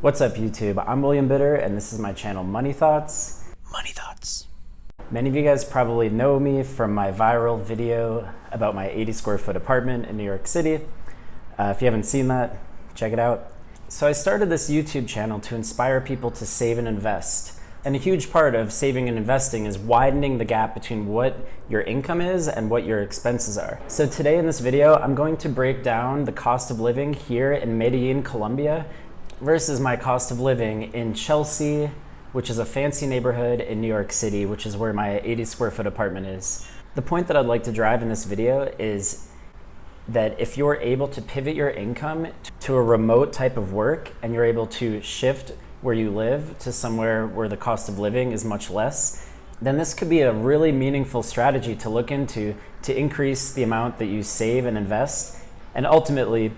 What's up YouTube? I'm William Bitter and this is my channel Money Thoughts. Money Thoughts. Many of you guys probably know me from my viral video about my 80 square foot apartment in New York City. If you haven't seen that, check it out. So I started this YouTube channel to inspire people to save and invest. And a huge part of saving and investing is widening the gap between what your income is and what your expenses are. So today in this video, I'm going to break down the cost of living here in Medellin, Colombia, versus my cost of living in Chelsea, which is a fancy neighborhood in New York City, which is where my 80 square foot apartment is. The point that I'd like to drive in this video is that if you're able to pivot your income to a remote type of work and you're able to shift where you live to somewhere where the cost of living is much less, then this could be a really meaningful strategy to look into to increase the amount that you save and invest and ultimately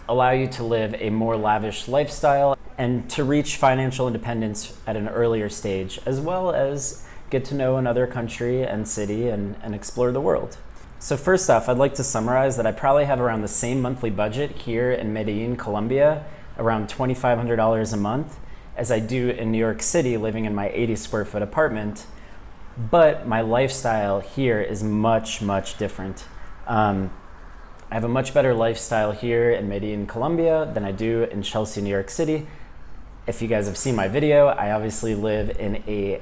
allow you to live a more lavish lifestyle and to reach financial independence at an earlier stage, as well as get to know another country and city and explore the world. So first off, I'd like to summarize that I probably have around the same monthly budget here in Medellin, Colombia, around $2,500 a month, as I do in New York City living in my 80 square foot apartment. But my lifestyle here is much, much different. I have a much better lifestyle here in Medellin, Colombia than I do in Chelsea, New York City. If you guys have seen my video, I obviously live in a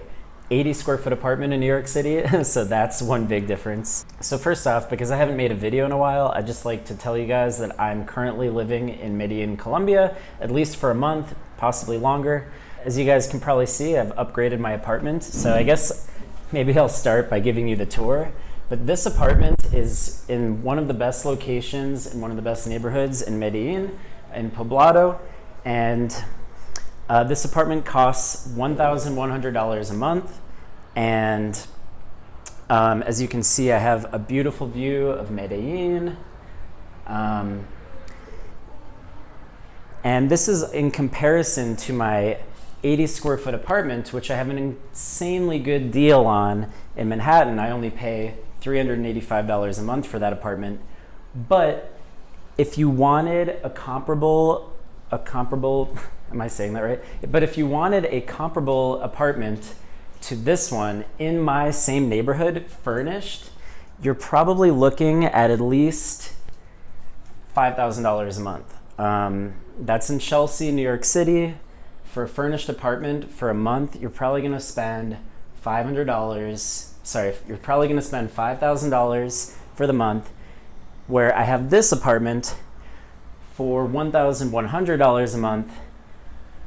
80 square foot apartment in New York City, so that's one big difference. So first off, because I haven't made a video in a while, I'd just like to tell you guys that I'm currently living in Medellin, Colombia, at least for a month, possibly longer. As you guys can probably see, I've upgraded my apartment, so I guess maybe I'll start by giving you the tour. But this apartment is in one of the best locations, in one of the best neighborhoods in Medellin, in Poblado. And this apartment costs $1,100 a month. And as you can see, I have a beautiful view of Medellin. And this is in comparison to my 80 square foot apartment, which I have an insanely good deal on in Manhattan. I only pay $385 a month for that apartment. But if you wanted a comparable, am I saying that right? But if you wanted a comparable apartment to this one in my same neighborhood, furnished, you're probably looking at least $5,000 a month. That's in Chelsea, New York City. For a furnished apartment for a month, you're probably gonna spend you're probably gonna spend $5,000 for the month, where I have this apartment for $1,100 a month.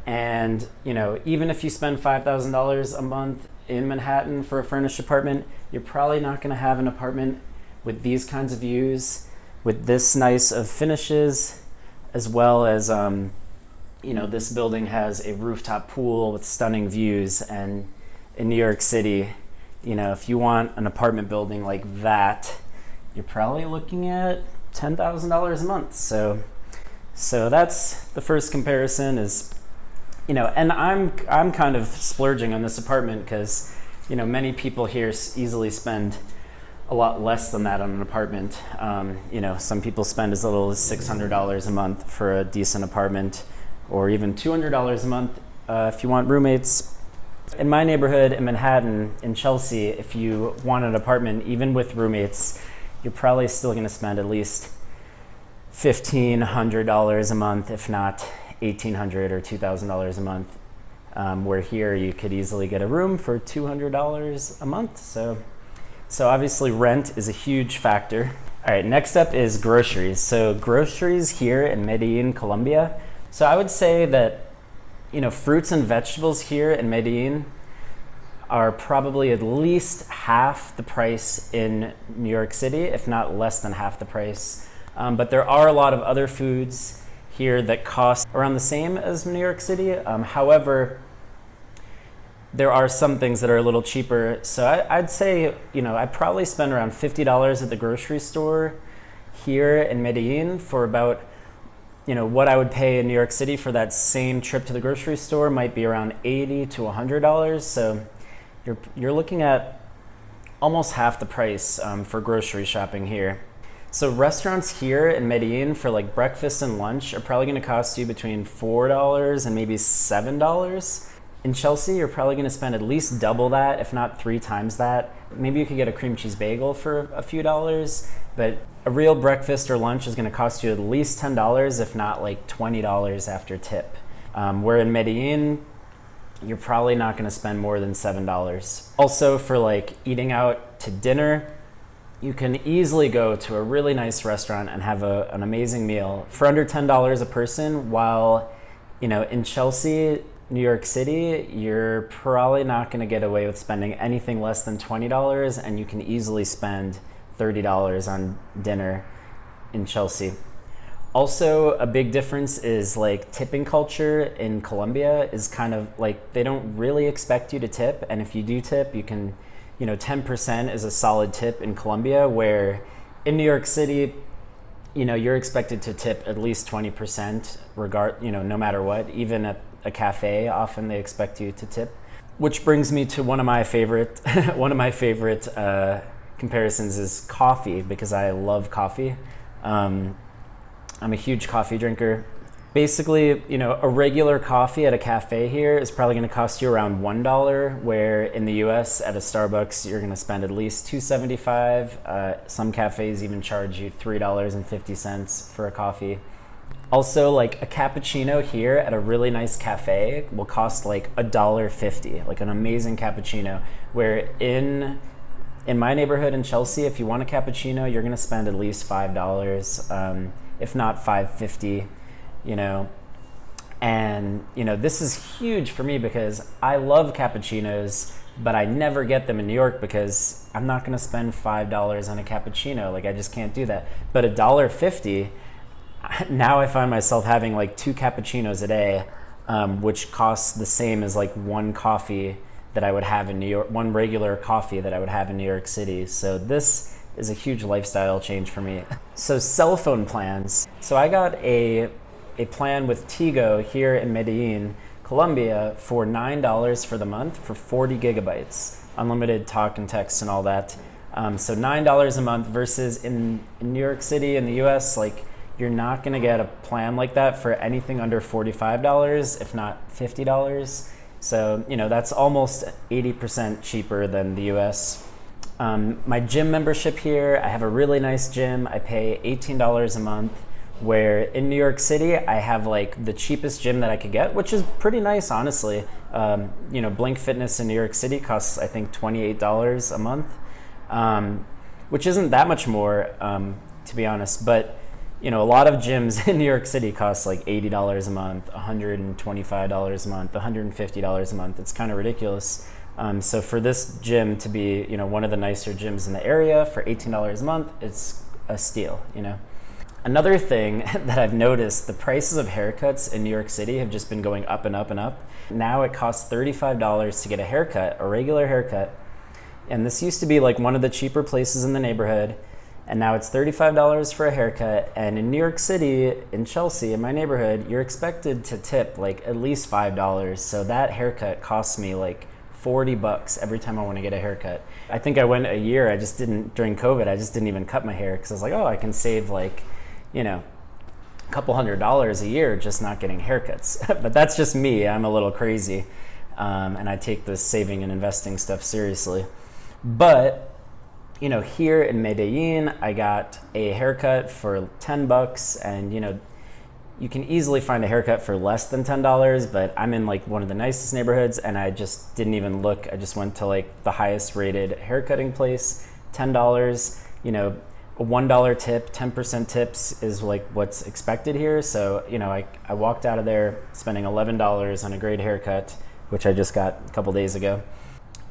And you know, even if you spend $5,000 a month in Manhattan for a furnished apartment, you're probably not gonna have an apartment with these kinds of views, with this nice of finishes, as well as you know, this building has a rooftop pool with stunning views. And in New York City, you know, if you want an apartment building like that, you're probably looking at $10,000 a month. So that's the first comparison is, you know, and I'm kind of splurging on this apartment because, you know, many people here easily spend a lot less than that on an apartment. You know, some people spend as little as $600 a month for a decent apartment, or even $200 a month if you want roommates. In my neighborhood in Manhattan, in Chelsea, if you want an apartment, even with roommates, you're probably still gonna spend at least $1,500 a month, if not $1,800 or $2,000 a month. Where here you could easily get a room for $200 a month. So obviously rent is a huge factor. All right, next up is groceries. So groceries here in Medellin, Colombia. So I would say that, you know, fruits and vegetables here in Medellin are probably at least half the price in New York City, if not less than half the price. But there are a lot of other foods here that cost around the same as New York City. However, there are some things that are a little cheaper. So I'd say, you know, I probably spend around $50 at the grocery store here in Medellin for about, you know, what I would pay in New York City for that same trip to the grocery store might be around $80 to $100. So you're looking at almost half the price for grocery shopping here. So restaurants here in Medellin for like breakfast and lunch are probably gonna cost you between $4 and maybe $7. In Chelsea, you're probably gonna spend at least double that, if not 3 times that. Maybe you could get a cream cheese bagel for a few dollars, but a real breakfast or lunch is gonna cost you at least $10, if not like $20 after tip. Where in Medellin, you're probably not gonna spend more than $7. Also, for like eating out to dinner, you can easily go to a really nice restaurant and have an amazing meal for under $10 a person, while, you know, in Chelsea, New York City, you're probably not gonna get away with spending anything less than $20, and you can easily spend $30 on dinner in Chelsea. Also, a big difference is like tipping culture in Colombia is kind of like, they don't really expect you to tip, and if you do tip, you can, you know, 10% is a solid tip in Colombia, where in New York City, you know, you're expected to tip at least 20% no matter what. Even at a cafe, often they expect you to tip. Which brings me to one of my favorite comparisons is coffee, because I love coffee. I'm a huge coffee drinker. Basically, you know, a regular coffee at a cafe here is probably gonna cost you around $1, where in the US at a Starbucks, you're gonna spend at least $2.75. Some cafes even charge you $3.50 for a coffee. Also, like a cappuccino here at a really nice cafe will cost like $1.50, like an amazing cappuccino, where in my neighborhood in Chelsea, if you want a cappuccino, you're gonna spend at least $5, if not $5.50. You know, and you know, this is huge for me because I love cappuccinos, but I never get them in New York because I'm not going to spend $5 on a cappuccino. Like, I just can't do that. But $1.50, now I find myself having like 2 cappuccinos a day, which costs the same as like one coffee that I would have in New York, one regular coffee that I would have in New York City. So this is a huge lifestyle change for me. So cell phone plans. So I got a plan with Tigo here in Medellin, Colombia, for $9 for the month for 40 gigabytes, unlimited talk and text and all that. So $9 a month versus in New York City in the US, like, you're not gonna get a plan like that for anything under $45, if not $50. So, you know, that's almost 80% cheaper than the US. My gym membership here, I have a really nice gym. I pay $18 a month, where in New York City, I have like the cheapest gym that I could get, which is pretty nice, honestly. You know, Blink Fitness in New York City costs, I think, $28 a month, which isn't that much more, to be honest. But, you know, a lot of gyms in New York City cost like $80 a month, $125 a month, $150 a month. It's kind of ridiculous. So for this gym to be, you know, one of the nicer gyms in the area for $18 a month, it's a steal, you know. Another thing that I've noticed, the prices of haircuts in New York City have just been going up and up and up. Now it costs $35 to get a haircut, a regular haircut. And this used to be like one of the cheaper places in the neighborhood. And now it's $35 for a haircut. And in New York City, in Chelsea, in my neighborhood, you're expected to tip like at least $5. So that haircut costs me like $40 every time I want to get a haircut. I think I went a year, during COVID, I just didn't even cut my hair because I was like, oh, I can save like, you know, a couple $100 a year just not getting haircuts. But that's just me. I'm a little crazy. And I take this saving and investing stuff seriously. But, you know, here in Medellin, I got a haircut for $10, and, you know, you can easily find a haircut for less than $10, but I'm in like one of the nicest neighborhoods, and I just didn't even look. I just went to like the highest rated haircutting place, $10, you know, a $1 tip, 10% tips is like what's expected here. So, you know, I walked out of there spending $11 on a great haircut, which I just got a couple days ago.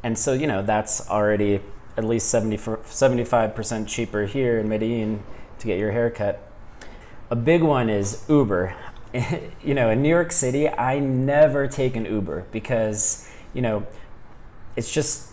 And so, you know, that's already at least 75% cheaper here in Medellin to get your haircut. A big one is Uber. You know, in New York City, I never take an Uber because, you know, it's just,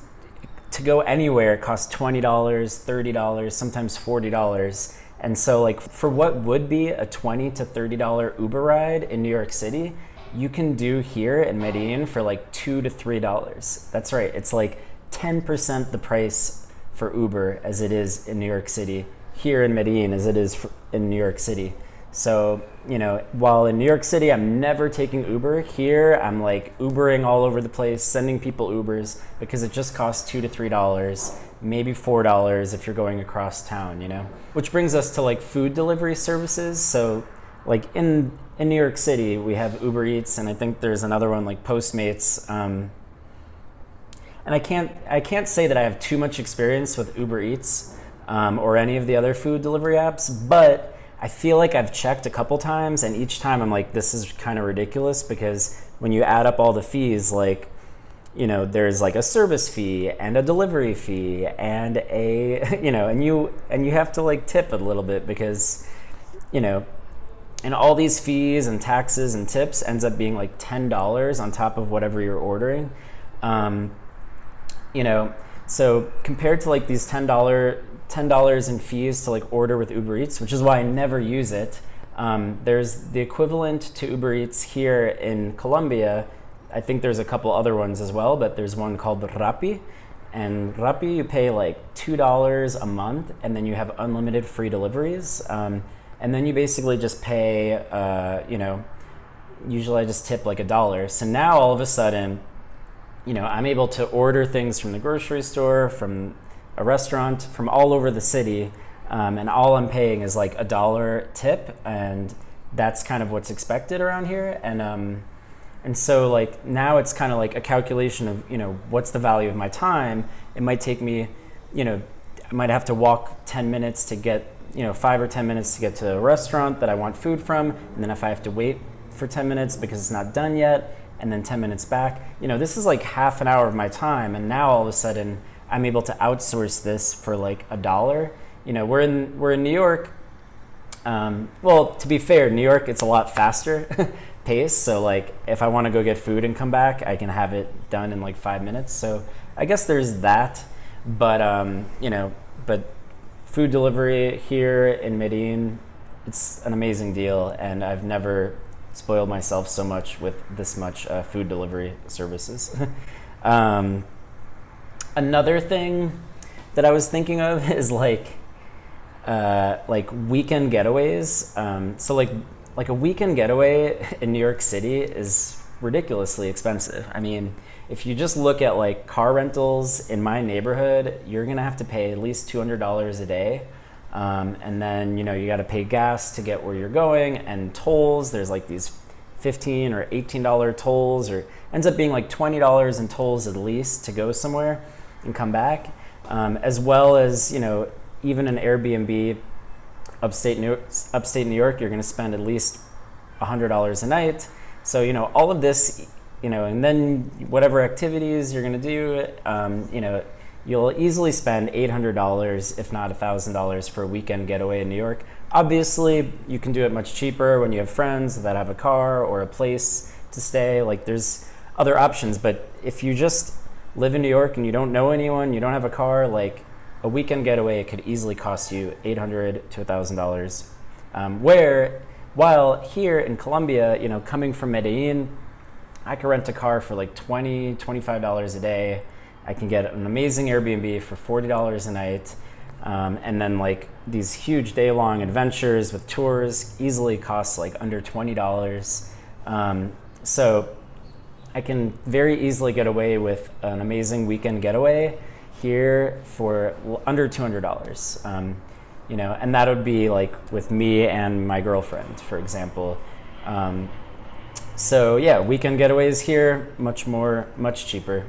to go anywhere, it costs $20, $30, sometimes $40. And so like for what would be a $20 to $30 Uber ride in New York City, you can do here in Medellin for like $2 to $3. That's right. It's like 10% the price for Uber as it is in New York City here in Medellin as it is in New York City. So, you know, while in New York City, I'm never taking Uber, here I'm like Ubering all over the place, sending people Ubers because it just costs $2 to $3, maybe $4 if you're going across town, you know? Which brings us to like food delivery services. So like in New York City, we have Uber Eats, and I think there's another one like Postmates. And I can't say that I have too much experience with Uber Eats or any of the other food delivery apps, but I feel like I've checked a couple times, and each time I'm like, this is kind of ridiculous, because when you add up all the fees, like, you know, there's like a service fee and a delivery fee and a, you know, and you have to like tip a little bit because, you know, and all these fees and taxes and tips ends up being like $10 on top of whatever you're ordering. You know, so compared to like these $10 in fees to like order with Uber Eats, which is why I never use it. There's the equivalent to Uber Eats here in Colombia. I think there's a couple other ones as well, but there's one called Rappi. And Rappi, you pay like $2 a month, and then you have unlimited free deliveries. And then you basically just pay, you know, usually I just tip like $1. So now all of a sudden, you know, I'm able to order things from the grocery store, from a restaurant, from all over the city, and all I'm paying is like $1 tip, and that's kind of what's expected around here. And so like now it's kind of like a calculation of, you know, what's the value of my time. It might take me, you know, I might have to walk 10 minutes to get, you know, 5 or 10 minutes to get to a restaurant that I want food from, and then if I have to wait for 10 minutes because it's not done yet, and then 10 minutes back, you know, this is like half an hour of my time, and now all of a sudden I'm able to outsource this for like $1. You know, we're in New York. Well, to be fair, New York, it's a lot faster pace. So like if I want to go get food and come back, I can have it done in like 5 minutes. So I guess there's that. But, you know, but food delivery here in Medellin, it's an amazing deal. And I've never spoiled myself so much with this much food delivery services. Another thing that I was thinking of is like weekend getaways. So like a weekend getaway in New York City is ridiculously expensive. I mean, if you just look at like car rentals in my neighborhood, you're gonna have to pay at least $200 a day. And then, you know, you gotta pay gas to get where you're going, and tolls. There's like these $15 or $18 tolls, or ends up being like $20 in tolls at least to go somewhere and come back, as well as, you know, even an Airbnb upstate New York, you're going to spend at least $100 a night. So, you know, all of this, you know, and then whatever activities you're going to do, you know, you'll easily spend $800, if not $1,000 for a weekend getaway in New York. Obviously, you can do it much cheaper when you have friends that have a car or a place to stay. Like there's other options, but if you just live in New York and you don't know anyone, you don't have a car, like a weekend getaway could easily cost you $800 to $1,000. While here in Colombia, you know, coming from Medellin, I could rent a car for like $20, $25 a day. I can get an amazing Airbnb for $40 a night. And then like these huge day-long adventures with tours easily cost like under $20. So I can very easily get away with an amazing weekend getaway here for under $200. You know, and that would be like with me and my girlfriend, for example. So yeah, weekend getaways here, much cheaper.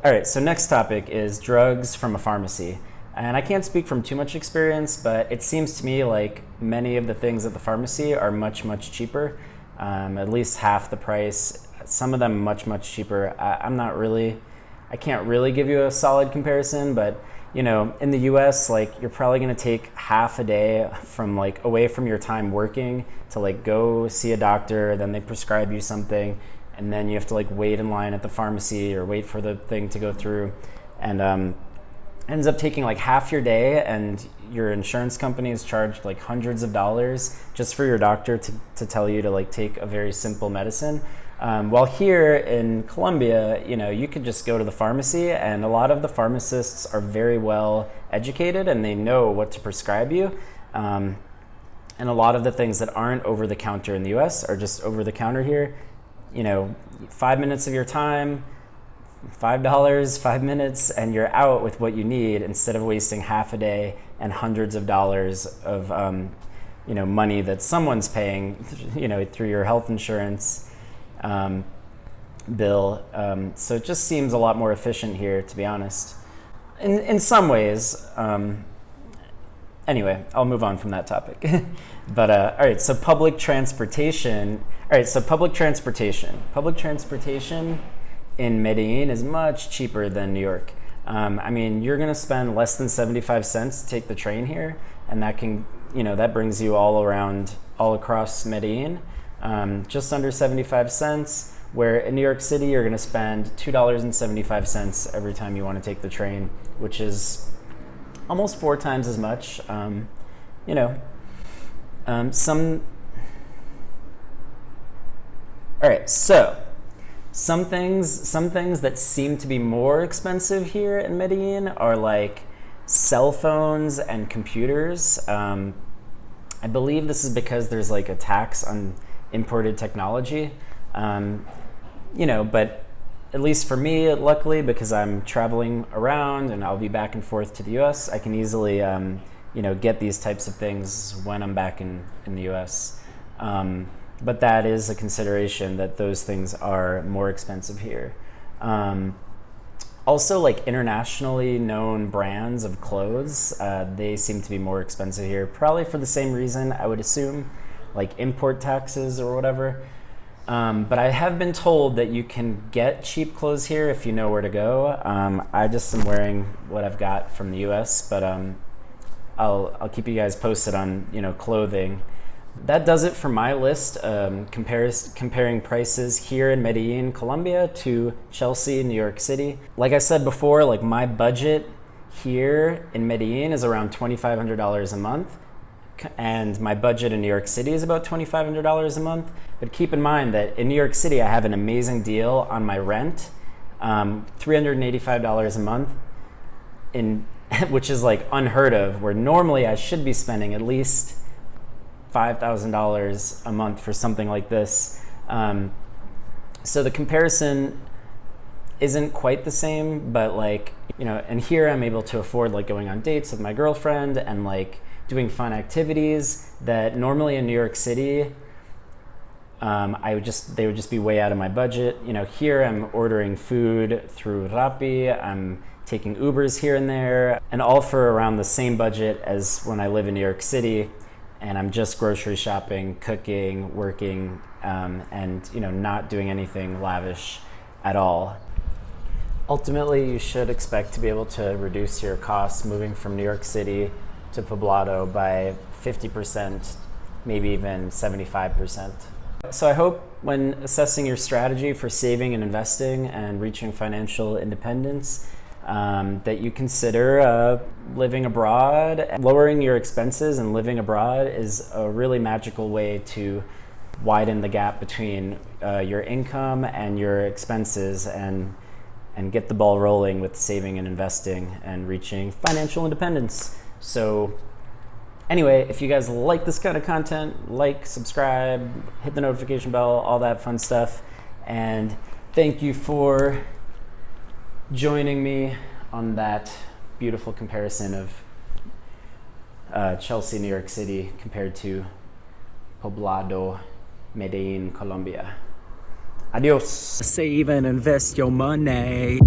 All right, so next topic is drugs from a pharmacy. And I can't speak from too much experience, but it seems to me like many of the things at the pharmacy are much cheaper, at least half the price. Some of them much cheaper. I can't really give you a solid comparison, but you know, in the US, like you're probably gonna take half a day from like away from your time working to like go see a doctor, then they prescribe you something, and then you have to like wait in line at the pharmacy or wait for the thing to go through, and ends up taking like half your day, and your insurance company is charged like hundreds of dollars just for your doctor to tell you to like take a very simple medicine. While here in Colombia, you know, you could just go to the pharmacy, and a lot of the pharmacists are very well educated and they know what to prescribe you. And a lot of the things that aren't over the counter in the US are just over the counter here. You know, 5 minutes of your time, $5, 5 minutes, and you're out with what you need instead of wasting half a day and hundreds of dollars of you know, money that someone's paying, you know, through your health insurance bill. So it just seems a lot more efficient here, to be honest. In some ways. Anyway, I'll move on from that topic. But all right, so public transportation. All right, so public transportation. Public transportation in Medellin is much cheaper than New York. I mean, you're gonna spend less than 75 cents to take the train here, and that can, you know, that brings you all across Medellin. Just under 75 cents, where in New York City, you're gonna spend $2.75 every time you wanna take the train, which is almost 4 times as much. You know, all right, so some things that seem to be more expensive here in Medellin are like cell phones and computers. I believe this is because there's like a tax on imported technology. You know, but at least for me, luckily, because I'm traveling around and I'll be back and forth to the US, I can easily, you know, get these types of things when I'm back in the US. But that is a consideration, that those things are more expensive here. Also, like internationally known brands of clothes, they seem to be more expensive here, probably for the same reason, I would assume, like import taxes or whatever. But I have been told that you can get cheap clothes here if you know where to go. I just am wearing what I've got from the US, but I'll keep you guys posted on, you know, clothing. That does it for my list, comparing prices here in Medellin, Colombia to Chelsea, New York City. Like I said before, like my budget here in Medellin is around $2,500 a month. And my budget in New York City is about $2,500 a month. But keep in mind that in New York City, I have an amazing deal on my rent, $385 a month, which is like unheard of, where normally I should be spending at least $5,000 a month for something like this. So the comparison isn't quite the same, but like, you know, and here I'm able to afford like going on dates with my girlfriend and like doing fun activities that normally in New York City, they would just be way out of my budget. You know, here I'm ordering food through Rappi, I'm taking Ubers here and there, and all for around the same budget as when I live in New York City, and I'm just grocery shopping, cooking, working, and you know, not doing anything lavish at all. Ultimately, you should expect to be able to reduce your costs moving from New York City to Poblado by 50%, maybe even 75%. So I hope when assessing your strategy for saving and investing and reaching financial independence, that you consider living abroad. Lowering your expenses and living abroad is a really magical way to widen the gap between your income and your expenses, and get the ball rolling with saving and investing and reaching financial independence. So anyway, if you guys like this kind of content, like, subscribe, hit the notification bell, all that fun stuff. And thank you for joining me on that beautiful comparison of Chelsea, New York City compared to Poblado, Medellin, Colombia. Adios. Save and invest your money.